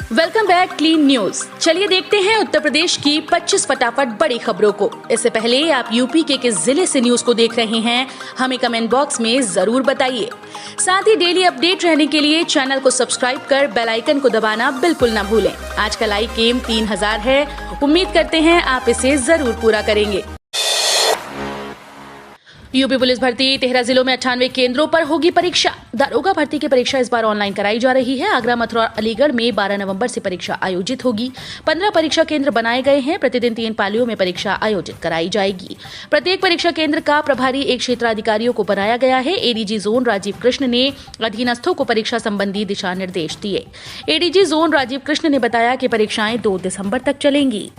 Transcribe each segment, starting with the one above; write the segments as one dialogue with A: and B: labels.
A: Welcome back clean news. चलिए देखते हैं उत्तर प्रदेश की 25 फटाफट बड़ी खबरों को। इससे पहले आप यूपी के किस जिले से न्यूज को देख रहे हैं, हमें कमेंट बॉक्स में जरूर बताइए। साथ ही डेली अपडेट रहने के लिए चैनल को सब्सक्राइब कर बेल आइकन को दबाना बिल्कुल न भूलें। आज का लाइक एम 3000 है, उम्मीद करते हैं आप इसे जरूर पूरा करेंगे। यूपी पुलिस भर्ती 13 जिलों में 98 केंद्रों पर होगी परीक्षा। दारोगा भर्ती की परीक्षा इस बार ऑनलाइन कराई जा रही है। आगरा, मथुरा और अलीगढ़ में 12 नवंबर से परीक्षा आयोजित होगी। 15 परीक्षा केंद्र बनाए गए हैं। प्रतिदिन 3 पालियों में परीक्षा आयोजित कराई जाएगी। प्रत्येक परीक्षा केंद्र का प्रभारी एक क्षेत्राधिकारियों को बनाया गया है। एडीजी जोन राजीव कृष्ण ने अधीनस्थों को परीक्षा संबंधी दिशा निर्देश दिए। एडीजी जोन राजीव कृष्ण ने बताया कि परीक्षाएं 2 दिसंबर तक चलेंगी।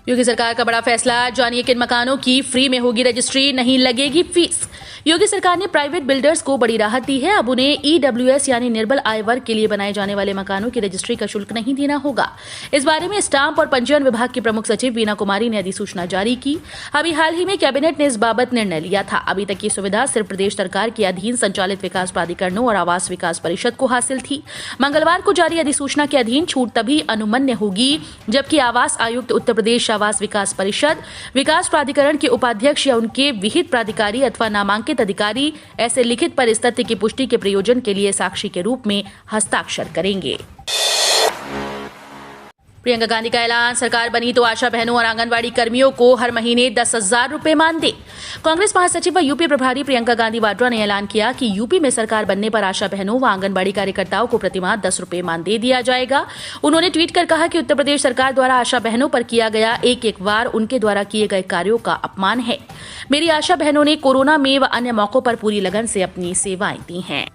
A: योगी सरकार का बड़ा फैसला, जानिए किन मकानों की फ्री में होगी रजिस्ट्री, नहीं लगेगी फीस। योगी सरकार ने प्राइवेट बिल्डर्स को बड़ी राहत दी है। अब उन्हें ईडब्ल्यूएस यानी निर्बल आय वर्ग के लिए बनाए जाने वाले मकानों की रजिस्ट्री का शुल्क नहीं देना होगा। इस बारे में स्टाम्प और पंजीयन विभाग की प्रमुख सचिव वीना कुमारी ने अधिसूचना जारी की। अभी हाल ही में कैबिनेट ने इस बाबत निर्णय लिया था। अभी तक ये सुविधा सिर्फ प्रदेश सरकार के अधीन संचालित विकास प्राधिकरणों और आवास विकास परिषद को हासिल थी। मंगलवार को जारी अधिसूचना के अधीन छूट तभी अनुमन्य होगी जबकि आवास आयुक्त, उत्तर प्रदेश आवास विकास परिषद, विकास प्राधिकरण के उपाध्यक्ष या उनके विहित प्राधिकारी अथवा नामांकित अधिकारी ऐसे लिखित परिस्थिति की पुष्टि के प्रयोजन के लिए साक्षी के रूप में हस्ताक्षर करेंगे। प्रियंका गांधी का ऐलान, सरकार बनी तो आशा बहनों और आंगनबाड़ी कर्मियों को हर महीने 10,000 रुपए मानदेय। कांग्रेस महासचिव व यूपी प्रभारी प्रियंका गांधी वाड्रा ने ऐलान किया कि यूपी में सरकार बनने पर आशा बहनों व आंगनबाड़ी कार्यकर्ताओं को प्रतिमाह 10 रुपए मानदेय दिया जाएगा। उन्होंने ट्वीट कर कहा कि उत्तर प्रदेश सरकार द्वारा आशा बहनों पर किया गया एक वार उनके द्वारा किए गए कार्यों का अपमान है। मेरी आशा बहनों ने कोरोना में व अन्य मौकों पर पूरी लगन से अपनी सेवाएं दी हैं।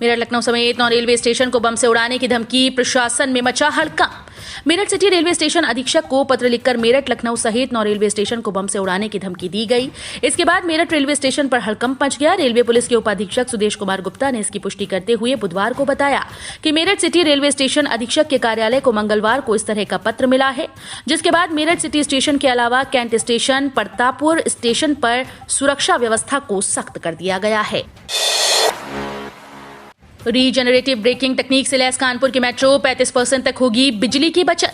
A: मेरठ, लखनऊ समेत 9 रेलवे स्टेशन को बम से उड़ाने की धमकी, प्रशासन में मचा हड़कंप। मेरठ सिटी रेलवे स्टेशन अधीक्षक को पत्र लिखकर मेरठ, लखनऊ सहित 9 रेलवे स्टेशन को बम से उड़ाने की धमकी दी गई। इसके बाद मेरठ रेलवे स्टेशन पर हड़कंप मच गया। रेलवे पुलिस के उपाधीक्षक सुदेश कुमार गुप्ता ने इसकी पुष्टि करते हुए बुधवार को बताया कि मेरठ सिटी रेलवे स्टेशन अधीक्षक के कार्यालय को मंगलवार को इस तरह का पत्र मिला है, जिसके बाद मेरठ सिटी स्टेशन के अलावा कैंट स्टेशन, प्रतापपुर स्टेशन पर सुरक्षा व्यवस्था को सख्त कर दिया गया है। रीजनरेटिव ब्रेकिंग तकनीक से लैस कानपुर की मेट्रो, 35% तक होगी बिजली की बचत।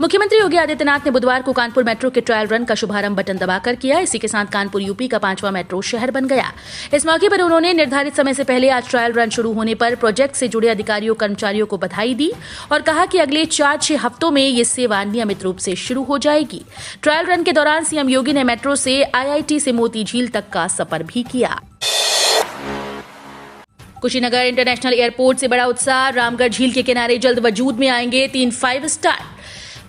A: मुख्यमंत्री योगी आदित्यनाथ ने बुधवार को कानपुर मेट्रो के ट्रायल रन का शुभारंभ बटन दबाकर किया। इसी के साथ कानपुर यूपी का 5वां मेट्रो शहर बन गया। इस मौके पर उन्होंने निर्धारित समय से पहले आज ट्रायल रन शुरू होने पर प्रोजेक्ट से जुड़े अधिकारियों कर्मचारियों को बधाई दी और कहा कि अगले 4-6 हफ्तों में ये सेवा नियमित रूप से शुरू हो जाएगी। ट्रायल रन के दौरान सीएम योगी ने मेट्रो से आईआईटी से मोती झील तक का सफर भी किया। कुशीनगर इंटरनेशनल एयरपोर्ट से बड़ा उत्साह, रामगढ़ झील के किनारे जल्द वजूद में आएंगे 3 5 स्टार।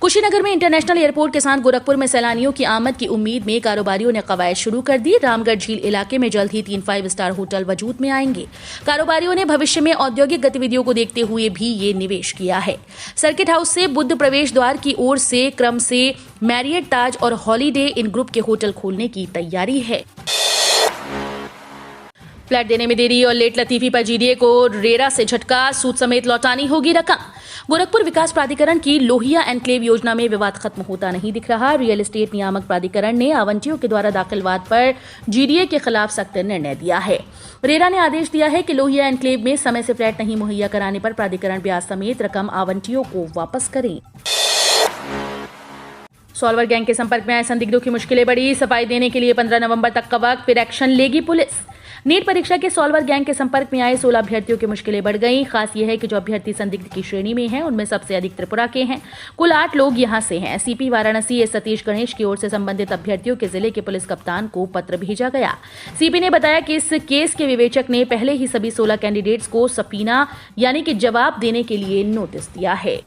A: कुशीनगर में इंटरनेशनल एयरपोर्ट के साथ गोरखपुर में सैलानियों की आमद की उम्मीद में कारोबारियों ने कवायद शुरू कर दी। रामगढ़ झील इलाके में जल्द ही 3 5 स्टार होटल वजूद में आएंगे। कारोबारियों ने भविष्य में औद्योगिक गतिविधियों को देखते हुए भी ये निवेश किया है। सर्किट हाउस से बुद्ध प्रवेश द्वार की ओर से क्रम से मैरियट, ताज और हॉलीडे इन ग्रुप के होटल खोलने की तैयारी है। फ्लैट देने में देरी और लेट लतीफी पर जीडीए को रेरा से झटका, सूद समेत लौटानी होगी रकम। गोरखपुर विकास प्राधिकरण की लोहिया एनक्लेव योजना में विवाद खत्म होता नहीं दिख रहा। रियल एस्टेट नियामक प्राधिकरण ने आवंटियों के द्वारा दाखिल वाद पर जीडीए के खिलाफ सख्त निर्णय दिया है। रेरा ने आदेश दिया है कि लोहिया एनक्लेव में समय से फ्लैट नहीं मुहैया कराने पर प्राधिकरण ब्याज समेत रकम आवंटियों को वापस करें। सॉल्वर गैंग के संपर्क में आए संदिग्धों की मुश्किलें बढ़ी, सफाई देने के लिए 15 नवंबर तक का वक्त, फिर एक्शन लेगी पुलिस। नीट परीक्षा के सॉल्वर गैंग के संपर्क में आए 16 अभ्यर्थियों की मुश्किलें बढ़ गई। खास यह है कि जो अभ्यर्थी संदिग्ध की श्रेणी में हैं, उनमें सबसे अधिक त्रिपुरा के हैं। कुल 8 लोग यहां से हैं। सीपी वाराणसी एस सतीश गणेश की ओर से संबंधित अभ्यर्थियों के जिले के पुलिस कप्तान को पत्र भेजा गया। सीपी ने बताया कि इस केस के विवेचक ने पहले ही सभी 16 कैंडिडेट्स को सबीना यानी कि जवाब देने के लिए नोटिस दिया है।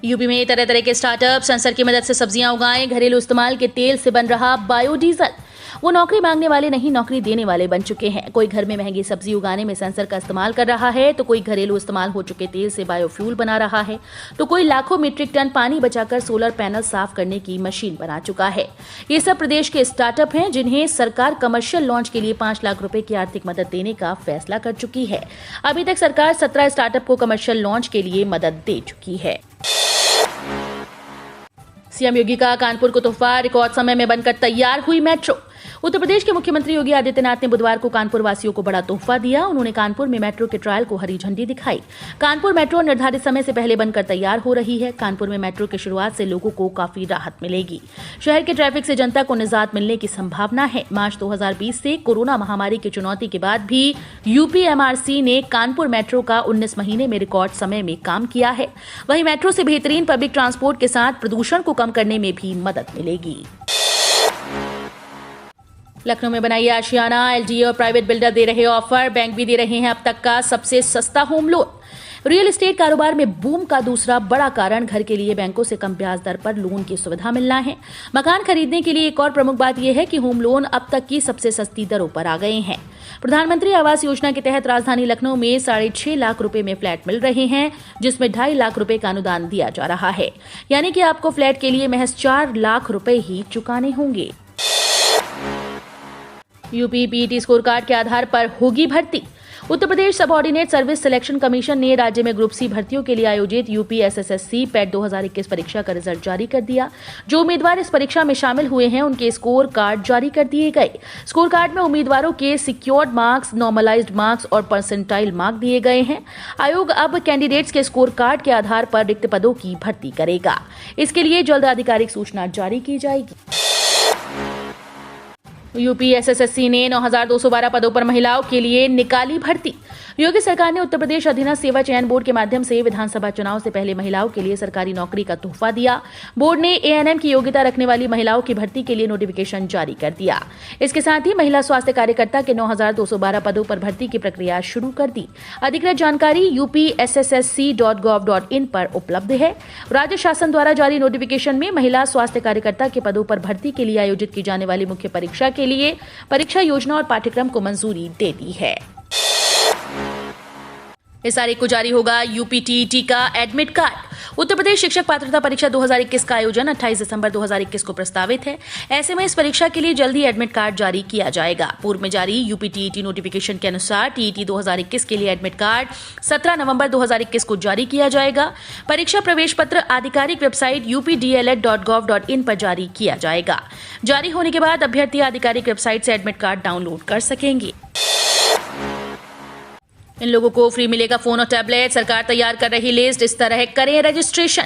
A: यूपी में तरह तरह के स्टार्टअप सेंसर की मदद से सब्जियां उगाएं, घरेलू इस्तेमाल के तेल से बन रहा बायोडीजल। वो नौकरी मांगने वाले नहीं, नौकरी देने वाले बन चुके हैं। कोई घर में महंगी सब्जी उगाने में सेंसर का इस्तेमाल कर रहा है, तो कोई घरेलू इस्तेमाल हो चुके तेल से बायोफ्यूल बना रहा है, तो कोई लाखों मीट्रिक टन पानी बचाकर सोलर पैनल साफ करने की मशीन बना चुका है। ये सब प्रदेश के स्टार्टअप हैं जिन्हें सरकार कमर्शियल लॉन्च के लिए 5 लाख रुपए की आर्थिक मदद देने का फैसला कर चुकी है। अभी तक सरकार 17 स्टार्टअप को कमर्शियल लॉन्च के लिए मदद दे चुकी है। सीएम योगी का कानपुर को तोहफा, रिकॉर्ड समय में बनकर तैयार हुई मेट्रो। उत्तर प्रदेश के मुख्यमंत्री योगी आदित्यनाथ ने बुधवार को कानपुर वासियों को बड़ा तोहफा दिया। उन्होंने कानपुर में मेट्रो के ट्रायल को हरी झंडी दिखाई। कानपुर मेट्रो निर्धारित समय से पहले बनकर तैयार हो रही है। कानपुर में मेट्रो की शुरुआत से लोगों को काफी राहत मिलेगी। शहर के ट्रैफिक से जनता को निजात मिलने की संभावना है। मार्च 2020 से कोरोना महामारी की चुनौती के बाद भी यूपीएमआरसी ने कानपुर मेट्रो का 19 महीने में रिकॉर्ड समय में काम किया है। वहीं मेट्रो से बेहतरीन पब्लिक ट्रांसपोर्ट के साथ प्रदूषण को कम करने में भी मदद मिलेगी। लखनऊ में बनाई आशियाना, एलडीए और प्राइवेट बिल्डर दे रहे ऑफर। बैंक भी दे रहे हैं अब तक का सबसे सस्ता होम लोन। रियल एस्टेट कारोबार में बूम का दूसरा बड़ा कारण घर के लिए बैंकों से कम ब्याज दर पर लोन की सुविधा मिलना है। मकान खरीदने के लिए एक और प्रमुख बात यह है कि होम लोन अब तक की सबसे सस्ती दरों पर आ गए हैं। प्रधानमंत्री आवास योजना के तहत राजधानी लखनऊ में 6.5 लाख रुपए में फ्लैट मिल रहे हैं, जिसमें 2.5 लाख रुपए का अनुदान दिया जा रहा है। यानी कि आपको फ्लैट के लिए महज 4 लाख रुपए ही चुकाने होंगे। यूपी पीईटी स्कोर कार्ड के आधार पर होगी भर्ती। Uttar Pradesh subordinate service selection commission ने राज्य में ग्रुप सी भर्तियों के लिए आयोजित यूपी एसएससी पैट 2021 परीक्षा का रिजल्ट जारी कर दिया। जो उम्मीदवार इस परीक्षा में शामिल हुए हैं उनके स्कोर कार्ड जारी कर दिए गए। स्कोर कार्ड में उम्मीदवारों के सिक्योर्ड मार्क्स, नॉर्मलाइज्ड मार्क्स और परसेंटाइल मार्क दिए गए हैं। आयोग अब कैंडिडेट्स के स्कोर कार्ड के आधार पर रिक्त पदों की भर्ती करेगा। इसके लिए जल्द आधिकारिक सूचना जारी की जाएगी। यूपी एसएससी ने 9,212 पदों पर महिलाओं के लिए निकाली भर्ती। योगी सरकार ने उत्तर प्रदेश अधीनस्थ सेवा चयन बोर्ड के माध्यम से विधानसभा चुनाव से पहले महिलाओं के लिए सरकारी नौकरी का तोहफा दिया। बोर्ड ने एएनएम की योग्यता रखने वाली महिलाओं की भर्ती के लिए नोटिफिकेशन जारी कर दिया। इसके साथ ही महिला स्वास्थ्य कार्यकर्ता के 9,212 पदों पर भर्ती की प्रक्रिया शुरू कर दी। अधिकृत जानकारी upssc.gov.in पर उपलब्ध है। राज्य शासन द्वारा जारी नोटिफिकेशन में महिला स्वास्थ्य कार्यकर्ता के पदों पर भर्ती के लिए आयोजित की जाने वाली मुख्य परीक्षा के लिए परीक्षा योजना और पाठ्यक्रम को मंजूरी दे दी है। इस तारीख को जारी होगा यूपीटीईटी का एडमिट कार्ड। उत्तर प्रदेश शिक्षक पात्रता परीक्षा 2021 का आयोजन 28 दिसंबर 2021 को प्रस्तावित है। ऐसे में इस परीक्षा के लिए जल्द ही एडमिट कार्ड जारी किया जाएगा। पूर्व में जारी यूपीटीईटी नोटिफिकेशन के अनुसार टीईटी 2021 के लिए एडमिट कार्ड 17 नवंबर 2021 को जारी किया जाएगा। परीक्षा प्रवेश पत्र आधिकारिक वेबसाइट updled.gov.in पर जारी किया जाएगा। जारी होने के बाद अभ्यर्थी आधिकारिक वेबसाइट से एडमिट कार्ड डाउनलोड कर सकेंगे। इन लोगों को फ्री मिलेगा फोन और टैबलेट। सरकार तैयार कर रही लिस्ट, इस तरह करें रजिस्ट्रेशन।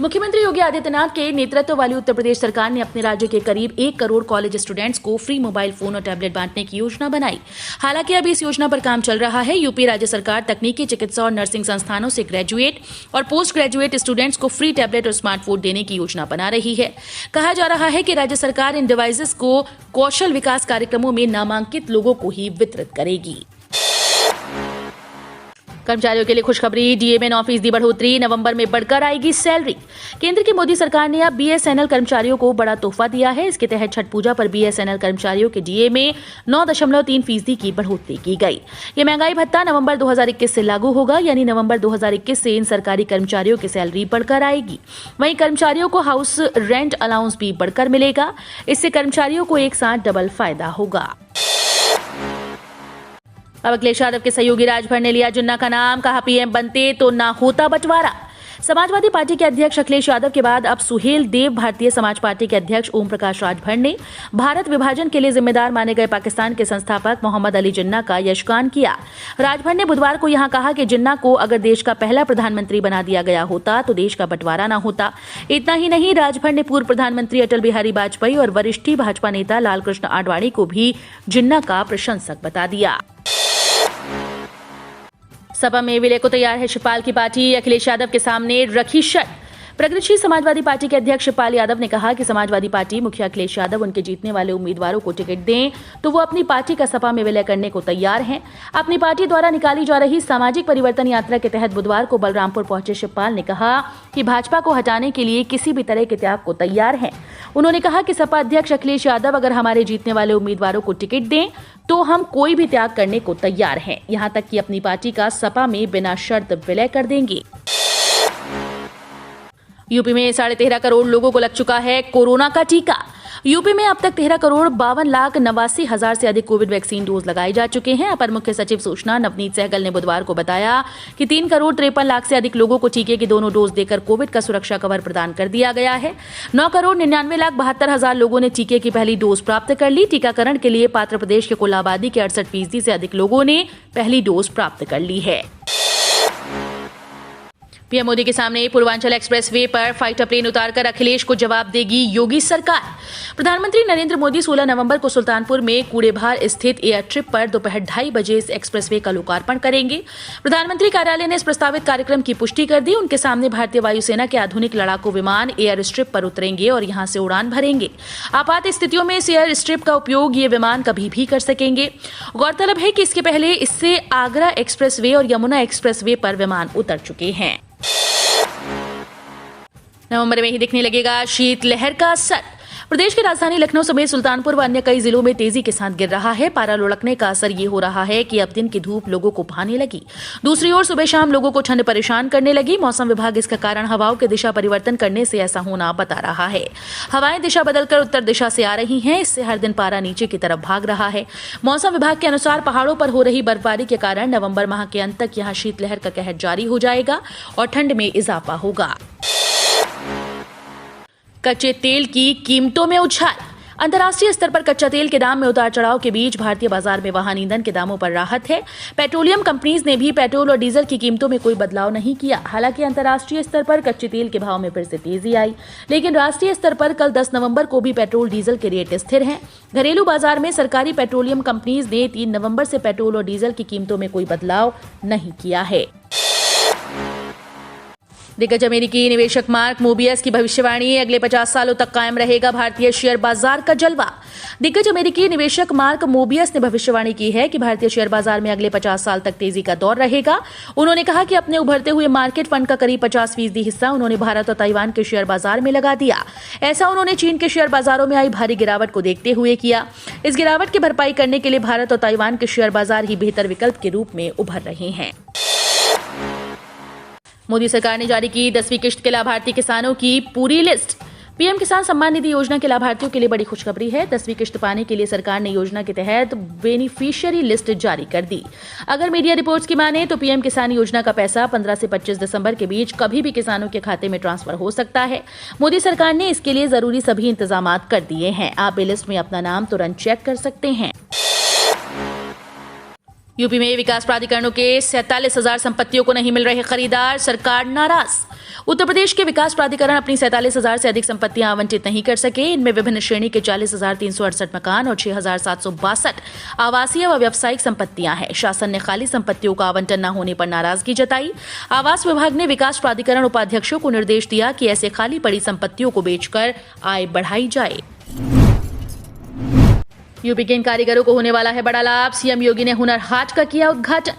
A: मुख्यमंत्री योगी आदित्यनाथ के नेतृत्व वाली उत्तर प्रदेश सरकार ने अपने राज्य के करीब 1 करोड़ कॉलेज स्टूडेंट्स को फ्री मोबाइल फोन और टैबलेट बांटने की योजना बनाई। हालांकि अभी इस योजना पर काम चल रहा है। यूपी राज्य सरकार तकनीकी, चिकित्सा और नर्सिंग संस्थानों से ग्रेजुएट और पोस्ट ग्रेजुएट स्टूडेंट्स को फ्री टैबलेट और स्मार्टफोन देने की योजना बना रही है। कहा जा रहा है कि राज्य सरकार इन डिवाइसेस को कौशल विकास कार्यक्रमों में नामांकित लोगों को ही वितरित करेगी। कर्मचारियों के लिए खुशखबरी, डीए में 9% बढ़ोतरी, नवंबर में बढ़कर आएगी सैलरी। केंद्र की मोदी सरकार ने अब बीएसएनएल कर्मचारियों को बड़ा तोहफा दिया है। इसके तहत छठ पूजा पर बीएसएनएल कर्मचारियों के डीए में 9.3% की बढ़ोतरी की गई। ये महंगाई भत्ता नवंबर 2021 से लागू होगा, यानी नवंबर 2021 से इन सरकारी कर्मचारियों की सैलरी बढ़कर आएगी। वहीं कर्मचारियों को हाउस रेंट अलाउंस भी बढ़कर मिलेगा। इससे कर्मचारियों को एक साथ डबल फायदा होगा। अब अखिलेश यादव के सहयोगी राजभर ने लिया जिन्ना का नाम। कहा पीएम बनते तो ना होता बंटवारा। समाजवादी पार्टी के अध्यक्ष अखिलेश यादव के बाद अब सुहेल देव भारतीय समाज पार्टी के अध्यक्ष ओम प्रकाश राजभर ने भारत विभाजन के लिए जिम्मेदार माने गए पाकिस्तान के संस्थापक मोहम्मद अली जिन्ना का यशगान किया। राजभर ने बुधवार को यहां कहा कि जिन्ना को अगर देश का पहला प्रधानमंत्री बना दिया गया होता तो देश का बंटवारा न होता। इतना ही नहीं, राजभर ने पूर्व प्रधानमंत्री अटल बिहारी वाजपेयी और वरिष्ठ भाजपा नेता लालकृष्ण आडवाणी को भी जिन्ना का प्रशंसक बता दिया। सपा में विलय को तैयार है शिवपाल की पार्टी। अखिलेश यादव के सामने रखी शर्त। प्रगतिशील समाजवादी पार्टी के अध्यक्ष शिवपाल यादव ने कहा कि समाजवादी पार्टी मुखिया अखिलेश यादव उनके जीतने वाले उम्मीदवारों को टिकट दें तो वो अपनी पार्टी का सपा में विलय करने को तैयार हैं। अपनी पार्टी द्वारा निकाली जा रही सामाजिक परिवर्तन यात्रा के तहत बुधवार को बलरामपुर पहुंचे शिवपाल ने कहा कि भाजपा को हटाने के लिए किसी भी तरह के त्याग को तैयार हैं। उन्होंने कहा कि सपा अध्यक्ष अखिलेश यादव अगर हमारे जीतने वाले उम्मीदवारों को टिकट दें तो हम कोई भी त्याग करने को तैयार हैं, यहां तक कि अपनी पार्टी का सपा में बिना शर्त विलय कर देंगे। यूपी में 13.5 करोड़ लोगों को लग चुका है कोरोना का टीका। यूपी में अब तक 13,52,89,000 से अधिक कोविड वैक्सीन डोज लगाए जा चुके हैं। अपर मुख्य सचिव सूचना नवनीत सहगल ने बुधवार को बताया कि 3,53,00,000 से अधिक लोगों को टीके की दोनों डोज देकर कोविड का सुरक्षा कवर प्रदान कर दिया गया है। 9,99,72,000 लोगों ने टीके की पहली डोज प्राप्त कर ली। टीकाकरण के लिए पात्र प्रदेश के कुल आबादी के 68% से अधिक लोगों ने पहली डोज प्राप्त कर ली है। पीएम मोदी के सामने पूर्वांचल एक्सप्रेसवे पर फाइटर प्लेन उतारकर अखिलेश को जवाब देगी योगी सरकार। प्रधानमंत्री नरेंद्र मोदी 16 नवंबर को सुल्तानपुर में कूड़ेभार स्थित एयर ट्रिप पर दोपहर 2:30 बजे इस एक्सप्रेसवे का लोकार्पण करेंगे। प्रधानमंत्री कार्यालय ने इस प्रस्तावित कार्यक्रम की पुष्टि कर दी। उनके सामने भारतीय वायुसेना के आधुनिक लड़ाकू विमान एयर स्ट्रिप पर उतरेंगे और यहां से उड़ान भरेंगे। आपात स्थितियों में इस एयर स्ट्रिप का उपयोग ये विमान कभी भी कर सकेंगे। गौरतलब है कि इसके पहले इससे आगरा एक्सप्रेसवे और यमुना एक्सप्रेसवे पर विमान उतर चुके हैं। नवंबर में ही दिखने लगेगा शीतलहर का असर। प्रदेश की राजधानी लखनऊ समेत सुल्तानपुर व अन्य कई जिलों में तेजी के साथ गिर रहा है। पारा लुढ़कने का असर ये हो रहा है कि अब दिन की धूप लोगों को भाने लगी। दूसरी ओर सुबह शाम लोगों को ठंड परेशान करने लगी। मौसम विभाग इसका कारण हवाओं के दिशा परिवर्तन करने से ऐसा होना बता रहा है। हवाएं दिशा बदलकर उत्तर दिशा से आ रही हैं। इससे हर दिन पारा नीचे की तरफ भाग रहा है। मौसम विभाग के अनुसार पहाड़ों पर हो रही बर्फबारी के कारण नवंबर माह के अंत तक यहां शीतलहर का कहर जारी हो जाएगा और ठंड में इजाफा होगा। कच्चे तेल की कीमतों में उछाल। अंतर्राष्ट्रीय स्तर पर कच्चा तेल के दाम में उतार चढ़ाव के बीच भारतीय बाजार में वाहन ईंधन के दामों पर राहत है। पेट्रोलियम कंपनीज ने भी पेट्रोल और डीजल की कीमतों में कोई बदलाव नहीं किया। हालांकि अंतर्राष्ट्रीय स्तर पर कच्चे तेल के भाव में फिर से तेजी आई, लेकिन राष्ट्रीय स्तर पर कल 10 नवंबर को भी पेट्रोल डीजल के रेट स्थिर हैं। घरेलू बाजार में सरकारी पेट्रोलियम कंपनीज ने 3 नवंबर से पेट्रोल और डीजल की कीमतों में कोई बदलाव नहीं किया है। दिग्गज अमेरिकी निवेशक मार्क मोबियस की भविष्यवाणी, अगले 50 सालों तक कायम रहेगा भारतीय शेयर बाजार का जलवा। दिग्गज अमेरिकी निवेशक मार्क मोबियस ने भविष्यवाणी की है कि भारतीय शेयर बाजार में अगले 50 साल तक तेजी का दौर रहेगा। उन्होंने कहा कि अपने उभरते हुए मार्केट फंड का करीब 50% हिस्सा उन्होंने भारत और ताइवान के शेयर बाजार में लगा दिया। ऐसा उन्होंने चीन के शेयर बाजारों में आई भारी गिरावट को देखते हुए किया। इस गिरावट की भरपाई करने के लिए भारत और ताइवान के शेयर बाजार ही बेहतर विकल्प के रूप में उभर रहे हैं। मोदी सरकार ने जारी की 10वीं किश्त के लाभार्थी किसानों की पूरी लिस्ट। पीएम किसान सम्मान निधि योजना के लाभार्थियों के लिए बड़ी खुशखबरी है। 10वीं किश्त पाने के लिए सरकार ने योजना के तहत बेनिफिशियरी लिस्ट जारी कर दी। अगर मीडिया रिपोर्ट्स की माने तो पीएम किसान योजना का पैसा 15 से 25 दिसंबर के बीच कभी भी किसानों के खाते में ट्रांसफर हो सकता है। मोदी सरकार ने इसके लिए जरूरी सभी इंतजाम कर दिए हैं। आप लिस्ट में अपना नाम तुरंत चेक कर सकते हैं। यूपी में विकास प्राधिकरणों के 47,000 संपत्तियों को नहीं मिल रहे खरीदार, सरकार नाराज। उत्तर प्रदेश के विकास प्राधिकरण अपनी 47,000 से अधिक संपत्तियां आवंटित नहीं कर सके। इनमें विभिन्न श्रेणी के 40,368 मकान और 6,762 आवासीय व व्यावसायिक संपत्तियां हैं। शासन ने खाली संपत्तियों का आवंटन न होने पर नाराजगी जताई। आवास विभाग ने विकास प्राधिकरण उपाध्यक्षों को निर्देश दिया कि ऐसे खाली पड़ी संपत्तियों को बेचकर आय बढ़ाई जाए। यूपी के इन कारीगरों को होने वाला है बड़ा लाभ। सीएम योगी ने हुनर हाट का किया उद्घाटन।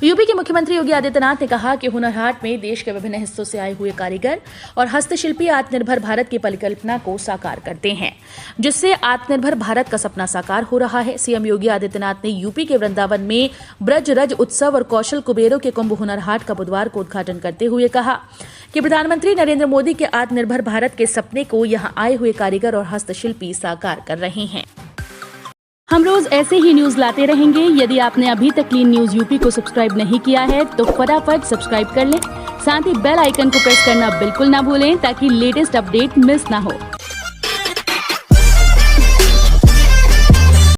A: यूपी के मुख्यमंत्री योगी आदित्यनाथ ने कहा कि हुनर हाट में देश के विभिन्न हिस्सों से आए हुए कारीगर और हस्तशिल्पी आत्मनिर्भर भारत की परिकल्पना को साकार करते हैं, जिससे आत्मनिर्भर भारत का सपना साकार हो रहा है। सीएम योगी आदित्यनाथ ने यूपी के वृंदावन में ब्रज रज उत्सव और कौशल कुबेरों के कुंभ हुनर हाट का बुधवार को उद्घाटन करते हुए कहा कि प्रधानमंत्री नरेंद्र मोदी के आत्मनिर्भर भारत के सपने को यहां आए हुए कारीगर और हस्तशिल्पी साकार कर रहे हैं। हम रोज ऐसे ही न्यूज लाते रहेंगे। यदि आपने अभी तक क्लीन न्यूज यूपी को सब्सक्राइब नहीं किया है तो फटाफट सब्सक्राइब कर लें। साथ ही बेल आइकन को प्रेस करना बिल्कुल ना भूलें ताकि लेटेस्ट अपडेट मिस ना हो।